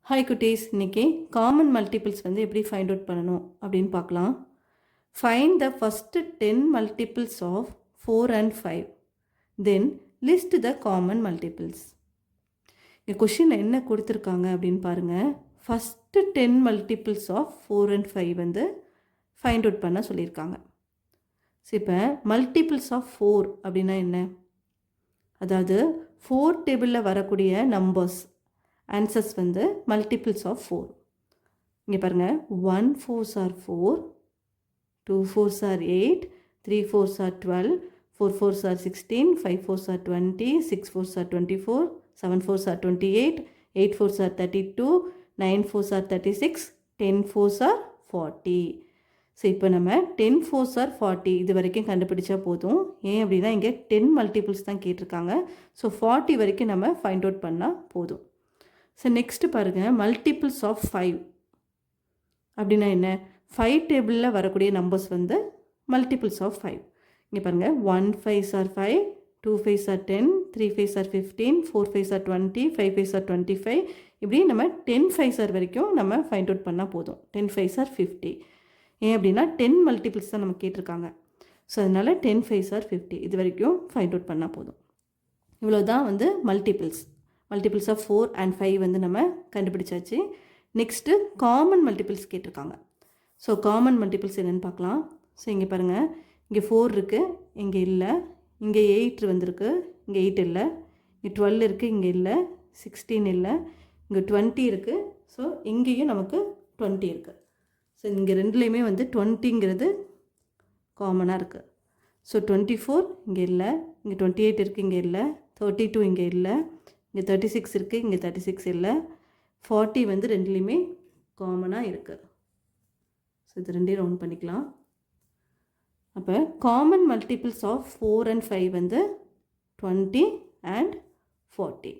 Hi குட்டீஸ், இன்னைக்கு common multiples வந்து எப்படி ஃபைண்ட் அவுட் பண்ணணும் அப்படின்னு பார்க்கலாம். Find the first 10 multiples of 4 and 5. Then list the common multiples. இங்கே கொஷினில் என்ன கொடுத்துருக்காங்க அப்படின்னு பாருங்கள். ஃபஸ்ட்டு 10 மல்டிபிள்ஸ் ஆஃப் 4 and 5 வந்து ஃபைண்ட் அவுட் பண்ண சொல்லியிருக்காங்க. ஸோ இப்போ மல்டிபிள்ஸ் ஆஃப் 4 அப்படின்னா என்ன? அதாவது 4 டேபிளில் வரக்கூடிய நம்பர்ஸ் ஆன்சர்ஸ் வந்து மல்டிபிள்ஸ் ஆஃப் 4. இங்கே பாருங்கள், 1 4s are 4, 2 4s are 8, 3 4s are 12, 4 4s are 16, 5 4s are 20, 6 4s are 24, 7 4s are 28, 8 4s are 32, 9 4s are 36, 10 4s are 40. So இப்போ நம்ம 10 4s are 40 இது வரைக்கும் கண்டுபிடிச்சா போதும். ஏன் அப்படின்னா இங்கே 10 மல்டிபிள்ஸ் தான் கேட்டிருக்காங்க. ஸோ 40 வரைக்கும் நம்ம ஃபைண்ட் அவுட் பண்ணால் போதும். ஸோ நெக்ஸ்ட்டு பாருங்கள், மல்டிபிள்ஸ் ஆஃப் 5 அப்படின்னா என்ன? 5 டேபிளில் வரக்கூடிய நம்பர்ஸ் வந்து மல்டிபிள்ஸ் ஆஃப் 5. இங்கே பாருங்கள், 1 5s are 5, 2 5s are 10, 3 5s are 15, 4 5s are 20, 5 5s are 25. இப்படி நம்ம 10 5s are வரைக்கும் நம்ம ஃபைண்ட் அவுட் பண்ணால் போதும். 10 5s are 50. ஏன் அப்படின்னா 10 மல்டிபிள்ஸ் தான் நம்ம கேட்டிருக்காங்க. ஸோ அதனால் 10 5s are 50 இது வரைக்கும் ஃபைண்ட் அவுட் பண்ணால் போதும். இவ்வளோ தான் வந்து மல்டிபிள்ஸ் ஆஃப் 4 and 5 வந்து நம்ம கண்டுபிடிச்சாச்சு. நெக்ஸ்ட்டு காமன் மல்டிபிள்ஸ் கேட்டிருக்காங்க. ஸோ காமன் மல்டிபிள்ஸ் என்னென்னு பார்க்கலாம். ஸோ இங்கே பாருங்கள், இங்கே 4 இருக்குது, இங்கே இல்லை. இங்கே 8 வந்திருக்கு, இங்கே 8 இல்லை. இங்கே 12 இருக்குது, இங்கே இல்லை. 16 இல்லை. இங்கே 20 இருக்குது. ஸோ இங்கேயும் நமக்கு 20 இருக்குது. ஸோ இங்கே ரெண்டுலேயுமே வந்து 20ங்கிறது காமனாக இருக்குது. ஸோ 24 இங்கே இல்லை. இங்கே 28 இருக்குது, இங்கே இல்லை. 32 இங்கே இல்லை. இங்கே 36 இருக்குது, இங்கே 36 இல்லை. 40 வந்து ரெண்டுலேயுமே காமனாக இருக்குது. ஸோ இது ரெண்டையும் ரவுண்ட் பண்ணிக்கலாம். அப்போ காமன் மல்டிபிள்ஸ் ஆஃப் 4 and 5 வந்து 20 and 40.